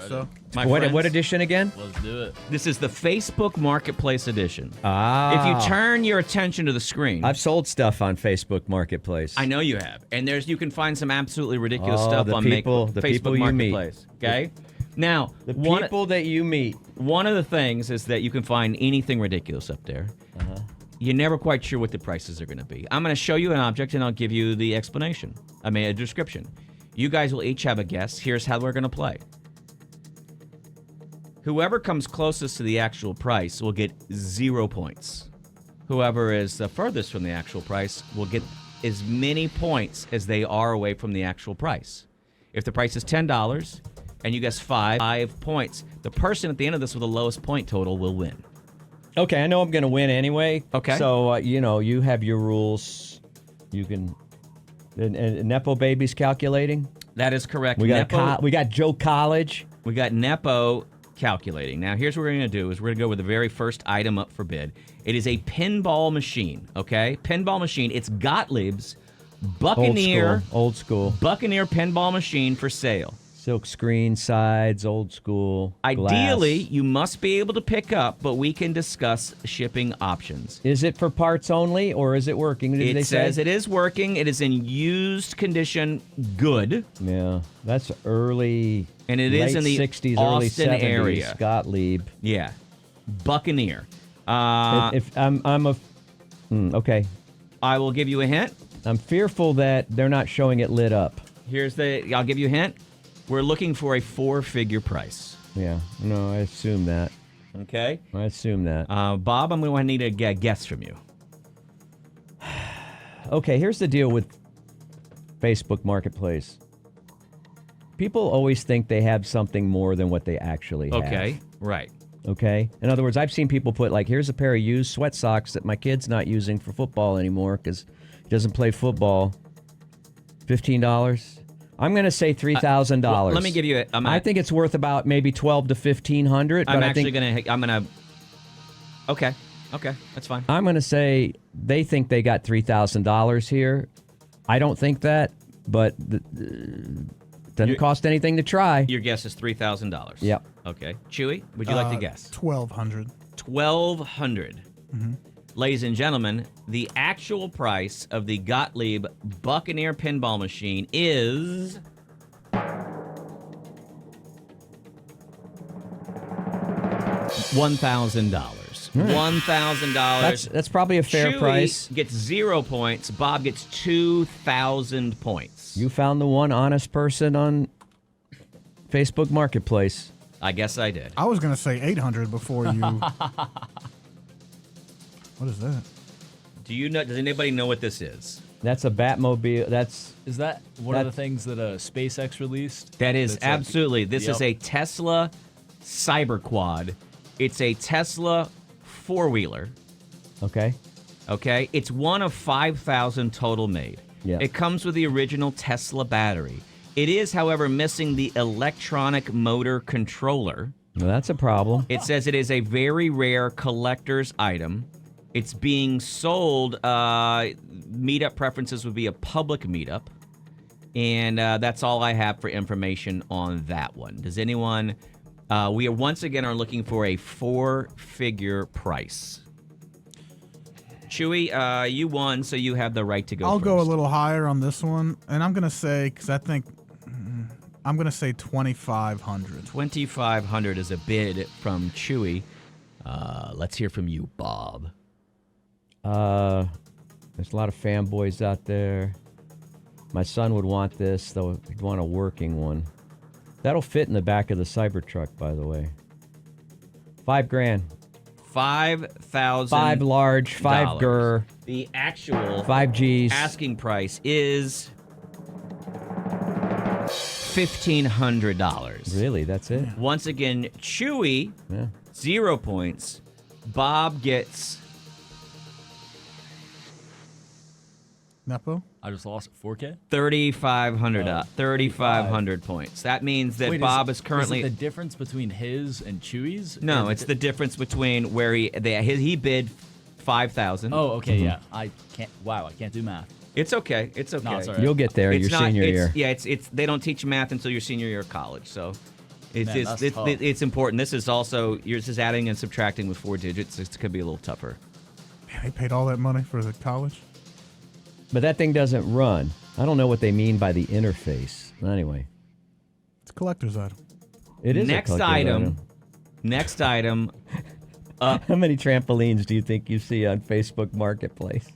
so. What edition again? Let's do it. This is the Facebook Marketplace edition. Ah. If you turn your attention to the screen. I've sold stuff on Facebook Marketplace. I know you have. And you can find some absolutely ridiculous stuff on the Facebook people you meet. Marketplace. Okay? Now, The people that you meet. one of the things is that you can find anything ridiculous up there. You're never quite sure what the prices are going to be. I'm going to show you an object, and I'll give you the explanation. A description. You guys will each have a guess. Here's how we're going to play. Whoever comes closest to the actual price will get 0 points. Whoever is the furthest from the actual price will get as many points as they are away from the actual price. If the price is $10 and you guess 5 points, the person at the end of this with the lowest point total will win. Okay, I know I'm going to win anyway. Okay. So, you have your rules. You can... And Nepo Baby's calculating? That is correct. We got Joe College. We got Nepo calculating. Now, here's what we're going to do is we're going to go with the very first item up for bid. It is a pinball machine, okay? Pinball machine. It's Gottlieb's Buccaneer. Old school. Buccaneer pinball machine for sale. Silk screen sides, old school. Ideally, glass. you must be able to pick up, but we can discuss shipping options. Is it for parts only, or is it working? It says it is working. It is in used condition, good. Yeah, that's early. And it late is in the 60s, Austin early 70s, area. Gottlieb. Yeah, Buccaneer. Okay. I will give you a hint. I'm fearful that they're not showing it lit up. I'll give you a hint. We're looking for a 4-figure price. Yeah, no, I assume that. Okay. I assume that. Bob, I'm going to need a guess from you. Okay, here's the deal with Facebook Marketplace. People always think they have something more than what they actually have. Okay, right. Okay? In other words, I've seen people put, here's a pair of used sweat socks that my kid's not using for football anymore because he doesn't play football. $15. I'm going to say $3,000. Well, let me give you I think it's worth about maybe $1,200 to $1,500. Okay, that's fine. I'm going to say they think they got $3,000 here. I don't think that, but doesn't cost anything to try. Your guess is $3,000. Yep. Okay. Chewy, would you like to guess? $1,200. $1,200. Mm-hmm. Ladies and gentlemen, the actual price of the Gottlieb Buccaneer pinball machine is $1,000. $1,000. That's probably a fair Chewy price. Gets 0 points. Bob gets 2,000 points. You found the one honest person on Facebook Marketplace. I guess I did. I was going to say $800 before you... What is that? Do you know? Does anybody know what this is? That's a Batmobile. Is that one of the things that SpaceX released? That is That's absolutely. This Yep. is a Tesla Cyberquad. It's a Tesla four-wheeler. Okay. Okay. It's one of 5,000 total made. Yeah. It comes with the original Tesla battery. It is, however, missing the electronic motor controller. Well, that's a problem. It says it is a very rare collector's item. It's being sold. Meetup preferences would be a public meetup. And that's all I have for information on that one. Does anyone... we are once again are looking for a 4-figure price. Chewy, you won, so you have the right to go I'll first. go a little higher on this one. And I'm going to say, because I think... I'm going to say $2,500. $2,500 is a bid from Chewy. Let's hear from you, Bob. There's a lot of fanboys out there. My son would want this, though he'd want a working one. That'll fit in the back of the Cybertruck, by the way. $5,000. 5,000. 5 large, 5 gur. The actual 5 Gs. asking price is $1,500. Really, that's it? Once again, Chewy, 0 points. Bob gets... Nepo? I just lost 4K? 3,500 points. That means that Bob is currently... Is it the difference between his and Chewy's? No, it's the difference between where he bid 5,000. Oh, okay, yeah. I can't do math. It's okay. It's okay. No, it's all right. You'll get there your senior year. Yeah, it's they don't teach math until your senior year of college, so It's Man, that's tough. it's important. This is also yours is adding and subtracting with 4 digits. It could be a little tougher. Man, they paid all that money for the college. But that thing doesn't run. I don't know what they mean by the interface. Anyway, It's a collector's item. it is a Next collector's item. Next item. How many trampolines do you think you see on Facebook Marketplace?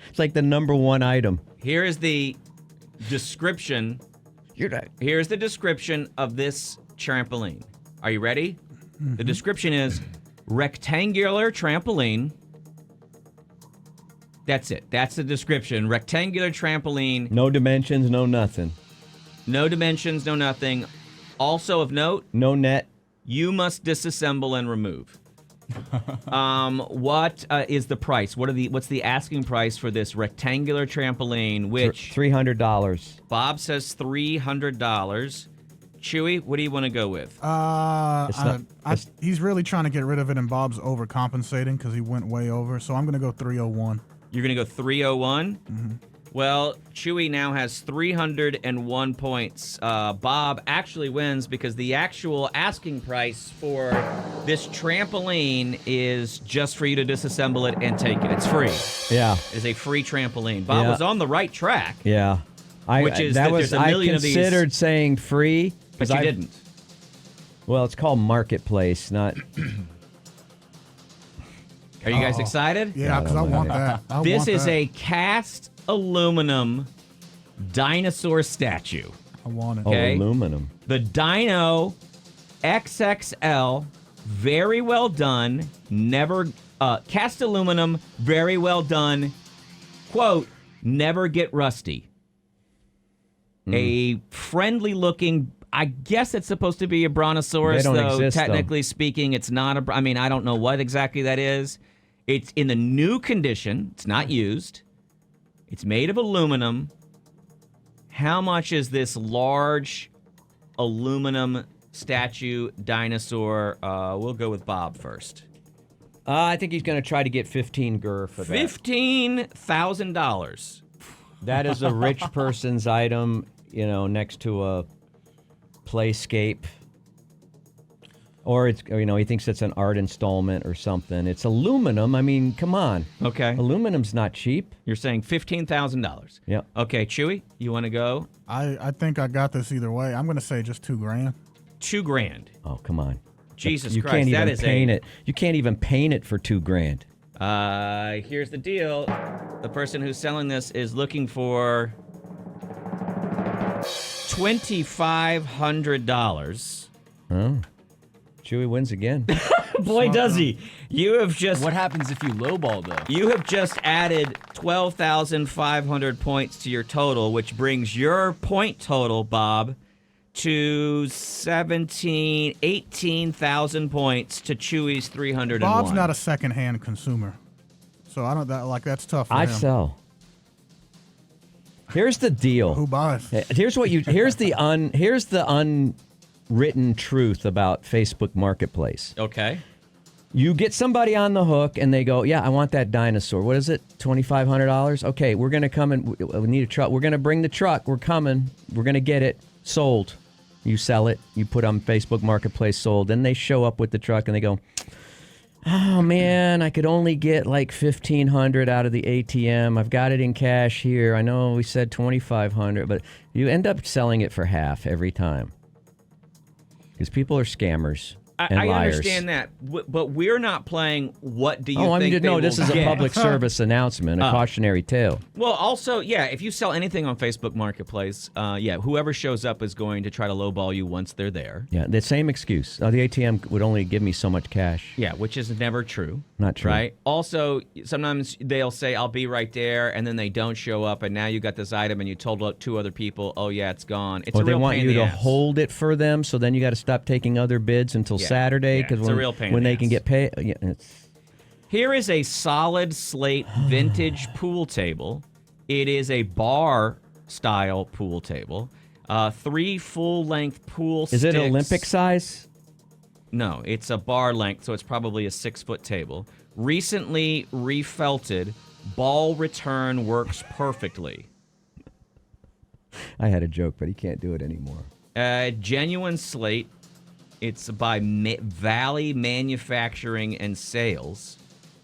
It's like the number one item. Here is the description. Here's the description of this trampoline. Are you ready? The description is rectangular trampoline. That's it. That's the description. Rectangular trampoline. No dimensions, no nothing. No dimensions, no nothing. Also of note, No net. you must disassemble and remove. What is the price? What's the asking price for this rectangular trampoline? Which $300. Bob says $300. Chewy, what do you want to go with? He's really trying to get rid of it, and Bob's overcompensating because he went way over. So I'm going to go 301. You're going to go 301? Mm-hmm. Well, Chewy now has 301 points. Bob actually wins because the actual asking price for this trampoline is just for you to disassemble it and take it. It's free. Yeah. It is a free trampoline. Bob Yeah. was on the right track. Yeah. Which is that there's a million I of these. considered saying free. But you didn't. Well, it's called Marketplace, not... Are you guys excited? Yeah, because I want that. This is a cast aluminum dinosaur statue. I want it. Okay. aluminum. The Dino XXL, very well done. Never cast aluminum, very well done. Quote, never get rusty. A friendly looking, I guess it's supposed to be a brontosaurus, They don't though exist, technically speaking, it's not a. I mean, I don't know what exactly that is. It's in the new condition. It's not used. It's made of aluminum. How much is this large aluminum statue dinosaur? We'll go with Bob first. I think he's going to try to get 15 gur for that. $15,000. That is a rich person's item, next to a playscape. Or it's, he thinks it's an art installment or something. It's aluminum. I mean, come on. Okay. Aluminum's not cheap. You're saying $15,000. Yep. Okay, Chewy, you want to go? I think I got this either way. I'm going to say just $2,000. $2,000. Oh, come on. Jesus you Christ, can't that even is paint it. You can't even paint it for $2,000. Here's the deal. The person who's selling this is looking for $2,500. Oh. Chewy wins again. Boy, does he. You have just What happens if you lowball, though? You have just added 12,500 points to your total, which brings your point total, Bob, to 18,000 points to Chewy's 301. Bob's not a secondhand consumer, so I don't that's tough for I him. sell. Here's the deal. Who buys? Here's the unwritten truth about Facebook Marketplace. Okay. You get somebody on the hook and they go, yeah, I want that dinosaur. What is it? $2,500? Okay, we're going to come and we need a truck. We're going to bring the truck. We're coming. We're going to get it sold. You sell it. You put on Facebook Marketplace sold. Then they show up with the truck and they go, oh, man, I could only get like $1,500 out of the ATM. I've got it in cash here. I know we said $2,500, but you end up selling it for half every time. Because people are scammers and I liars. understand that, but we're not playing what do you Oh, I think mean, they no, will this is a get. public service announcement, a cautionary tale. Well, also, yeah, if you sell anything on Facebook Marketplace, whoever shows up is going to try to lowball you once they're there. Yeah, the same excuse. The ATM would only give me so much cash. Yeah, which is never true. Not true. Right? Also, sometimes they'll say, I'll be right there, and then they don't show up, and now you got this item, and you told 2 other people, oh, yeah, it's gone. It's Or a they real want pain you in the to ass. hold it for them, so then you got to stop taking other bids until Yeah. Saturday. Yeah, it's a real pain when in the they can ass. get paid. Yeah, it's... Here is a solid slate vintage pool table. It is a bar-style pool table. 3 full-length pool Is it sticks. Olympic size? No, it's a bar length, so it's probably a 6-foot table. Recently refelted. Ball return works perfectly. I had a joke, but he can't do it anymore. Genuine slate. It's by Valley Manufacturing and Sales.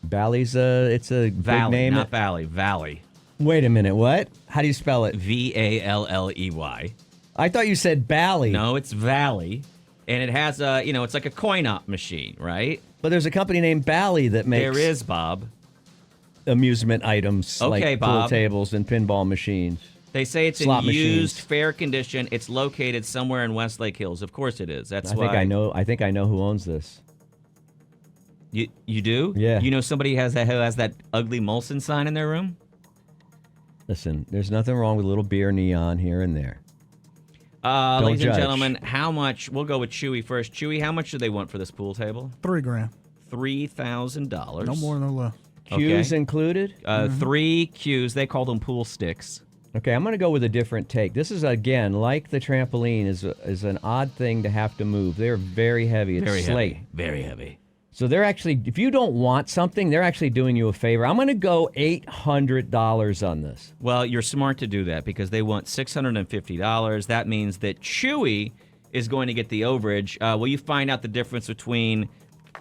Bally's it's a Valley, big name. not Valley. Valley. Wait a minute, what? How do you spell it? Valley. I thought you said Bally. No, it's Valley. And it has it's like a coin-op machine, right? But there's a company named Bally that makes There is, Bob. amusement items Okay, like pool Bob. tables and pinball machines. They say it's Slot in used, machines. fair condition. It's located somewhere in Westlake Hills. Of course it is. That's I why. think I know who owns this. You do? Yeah. You know somebody who has that ugly Molson sign in their room? Listen, there's nothing wrong with a little beer neon here and there. Ladies judge. and gentlemen, how much? We'll go with Chewy first. Chewy, how much do they want for this pool table? $3,000. $3,000. No more, no less. Cues Okay. included? 3 cues. They call them pool sticks. Okay, I'm going to go with a different take. This is, again, like the trampoline, is an odd thing to have to move. They're very heavy. It's Very slate. heavy. Very heavy. So they're actually, if you don't want something, they're actually doing you a favor. I'm going to go $800 on this. Well, you're smart to do that because they want $650. That means that Chewy is going to get the overage. Will you find out the difference between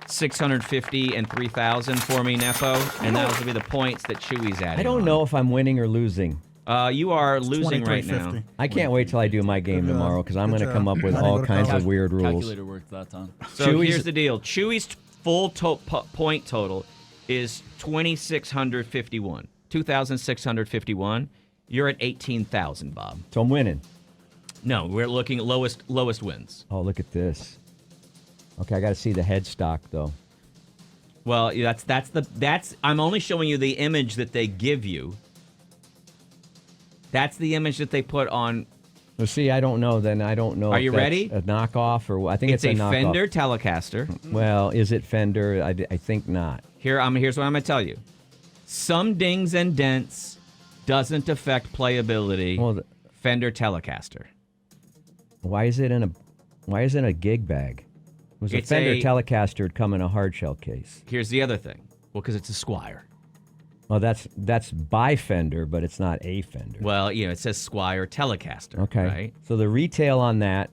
$650 and $3,000 for me, Nepo? And that'll be the points that Chewy's adding. I don't know if I'm winning or losing. You are losing right now. $23.50. I can't wait till I do my game Good job. tomorrow because I'm Good going to job. come up with Gotta all go to kinds college. of weird rules. Calculator worked that time. So Chewy's- here's the deal. Chewy's full point total is 2,651. 2,651. You're at 18,000, Bob. So I'm winning. No, we're looking at lowest wins. Oh, look at this. Okay, I got to see the headstock though. Well, that's I'm only showing you the image that they give you. That's the image that they put on. Well, see, I don't know. Then I don't know. Are if you that's ready? A knockoff or I think it's a a knockoff. Fender Telecaster. Well, is it Fender? I think not. Here's what I'm gonna tell you. Some dings and dents doesn't affect playability. Well, Fender Telecaster. why is it in a gig bag? It was a It's Fender a- Telecaster would come in a hard shell case. Here's the other thing. Well, because it's a Squire. Well, that's by Fender, but it's not a Fender. Well, it says Squire Telecaster. Okay. Right? So the retail on that,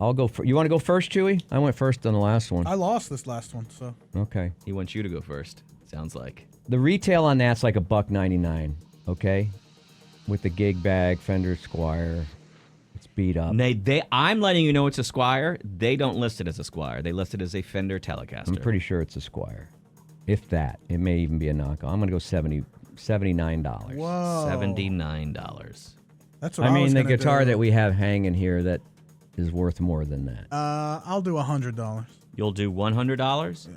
I'll go. You want to go first, Chewy? I went first on the last one. I lost this last one, so Okay. He wants you to go first. Sounds like. The retail on that's like $1.99. Okay, with the gig bag Fender Squire, it's beat up. I'm letting you know it's a Squire. They don't list it as a Squire. They list it as a Fender Telecaster. I'm pretty sure it's a Squire. If that, it may even be a knockoff. I'm gonna go $79. whoa. $79. That's what I I was mean, the gonna guitar do. that we have hanging here that is worth more than that. I'll do $100. You'll do $100. Yeah.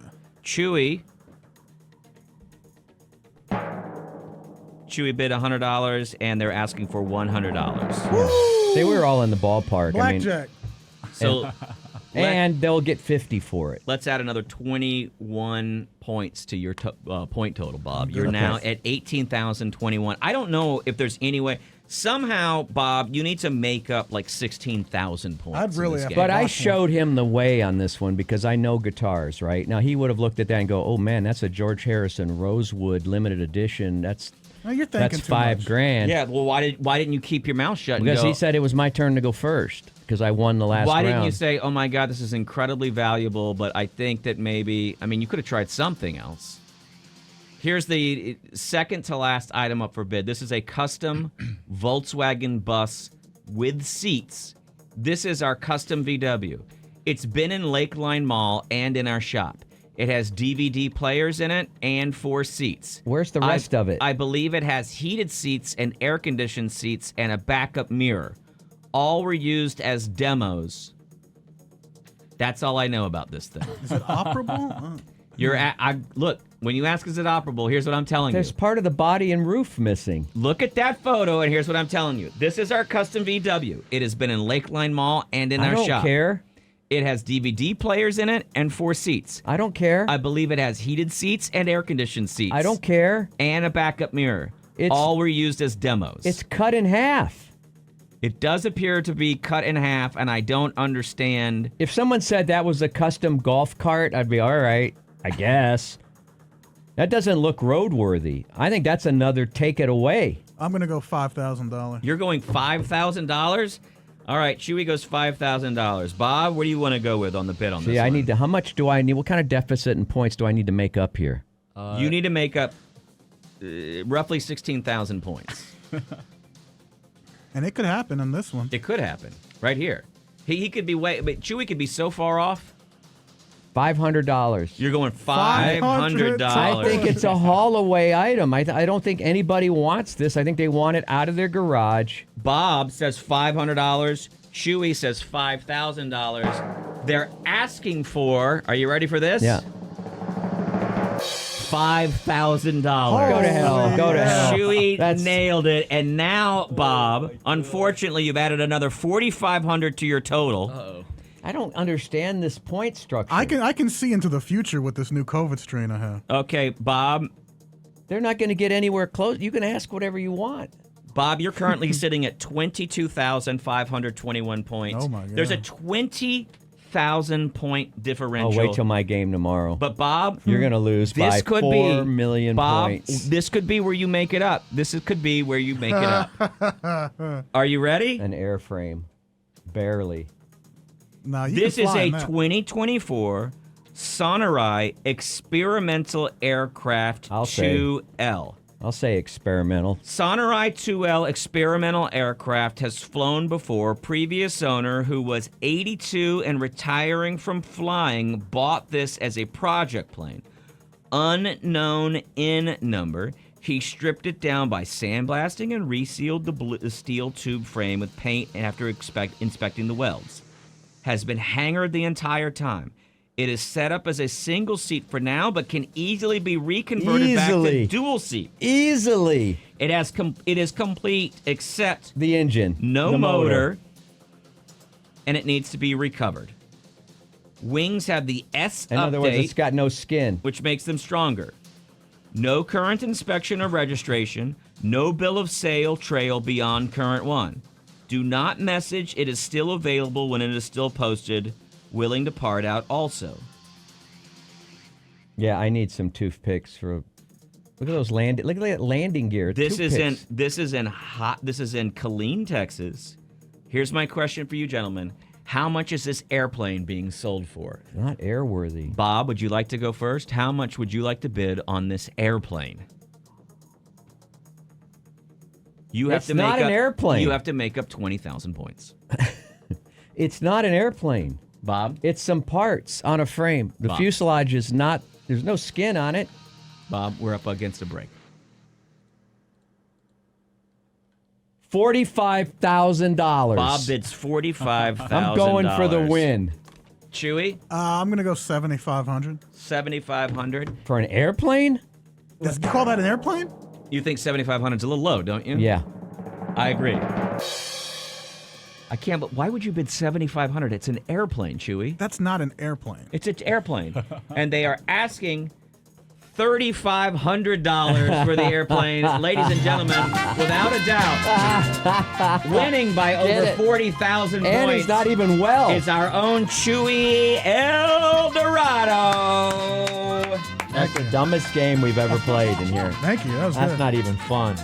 Chewy bid $100, and they're asking for $100. They were all in the ballpark. Blackjack. So And they'll get 50 for it. let's add another 21 points to your point total, Bob. You're Okay. now at 18,021. I don't know if there's any way. Somehow, Bob, you need to make up like 16,000 points. I'd really in this have game. to But I Watch showed him the way on this one because I know guitars, right? Now, he would have looked at that and go, oh, man, that's a George Harrison Rosewood limited edition. That's No, you're thinking too $5 much. grand. Yeah, well, why didn't you keep your mouth shut? Because and go, he said it was my turn to go first because I won the last why round. didn't you say, oh my God, this is incredibly valuable, but I think that maybe, you could have tried something else. Here's the second to last item up for bid. This is a custom Volkswagen bus with seats. This is our custom VW. It's been in Lakeline Mall and in our shop. It has DVD players in it and 4 seats. Where's the rest of it? I believe it has heated seats and air-conditioned seats and a backup mirror. All were used as demos. That's all I know about this thing. Is it operable? Look, when you ask is it operable, here's what I'm telling There's you. part of the body and roof missing. Look at that photo, and here's what I'm telling you. This is our custom VW. It has been in Lakeline Mall and in I our don't shop. care. It has DVD players in it and 4 seats. I don't care. I believe it has heated seats and air-conditioned seats. I don't care. And a backup mirror. It's- All were used as demos. It's cut in half. It does appear to be cut in half, and I don't understand. If someone said that was a custom golf cart, I'd be all right, I guess. That doesn't look roadworthy. I think that's another take it away. I'm going to go $5,000. You're going $5,000? All right, Chewy goes $5,000. Bob, what do you want to go with on the bid on this See, I one? need to. How much do I need? What kind of deficit and points do I need to make up here? You need to make up roughly 16,000 points. And it could happen in this one. It could happen right here. He could be but Chewy could be so far off. $500. You're going $500. I think it's a haul away item. I don't think anybody wants this. I think they want it out of their garage. Bob says $500. Chewy says $5,000. They're asking for, are you ready for this? Yeah. $5,000. Go to hell. Go to hell. Chewy That's- nailed it. And now, Bob, unfortunately, you've added another $4,500 to your total. Uh-oh. I don't understand this point structure. I can see into the future with this new COVID strain I have. Okay, Bob. They're not going to get anywhere close. You can ask whatever you want. Bob, you're currently sitting at 22,521 points. Oh, my God. There's a 20,000 point differential. I'll wait till my game tomorrow. But Bob, You're going to lose this by could 4 be, million Bob, points. this could be where you make it up. Could be where you make it up. Are you ready? An airframe. Barely. Nah, you This can is fly a in that. 2024 Sonorai Experimental Aircraft I'll say. 2L. I'll say experimental. Sonorai 2L experimental aircraft has flown before. Previous owner, who was 82 and retiring from flying, bought this as a project plane. Unknown in number. He stripped it down by sandblasting and resealed the steel tube frame with paint after inspecting the welds. Has been hangared the entire time. It is set up as a single seat for now, but can easily be reconverted back to dual seat. Easily. It is complete except The engine. no The motor, and it needs to be recovered. Wings have the S In other words, update, it's got no skin. which makes them stronger. No current inspection or registration. No bill of sale trail beyond current one. Do not message. It is still available when it is still posted. Willing to part out also. Yeah, I need some toothpicks for. Look at those Look at that landing gear. This is in Toothpicks. Killeen, Texas. Here's my question for you, gentlemen. How much is this airplane being sold for? Not airworthy. Bob, would you like to go first? How much would you like to bid on this airplane? It's not an airplane. You have to make up 20,000 points. It's not an airplane. Bob? It's some parts on a frame. The Bob. fuselage is not. There's no skin on it. Bob, we're up against a break. $45,000. Bob bids $45,000. I'm going for the win. Chewy, I'm going to go 7,500. 7,500. For an airplane? You call that an airplane? You think 7,500 is a little low, don't you? Yeah. I agree. I can't, but why would you bid 7,500? It's an airplane, Chewy. That's not an airplane. It's an airplane. And they are asking $3,500 for the airplane. Ladies and gentlemen, without a doubt, winning by over 40,000 points. And he's not even well. Is our own Chewy El Dorado. That's the dumbest game we've ever played in here. Thank you. That was That's good. not even fun.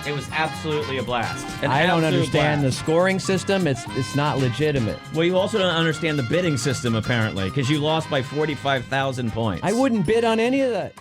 It was absolutely a blast. I don't understand the scoring system. It's not legitimate. Well, you also don't understand the bidding system, apparently, because you lost by 45,000 points. I wouldn't bid on any of that.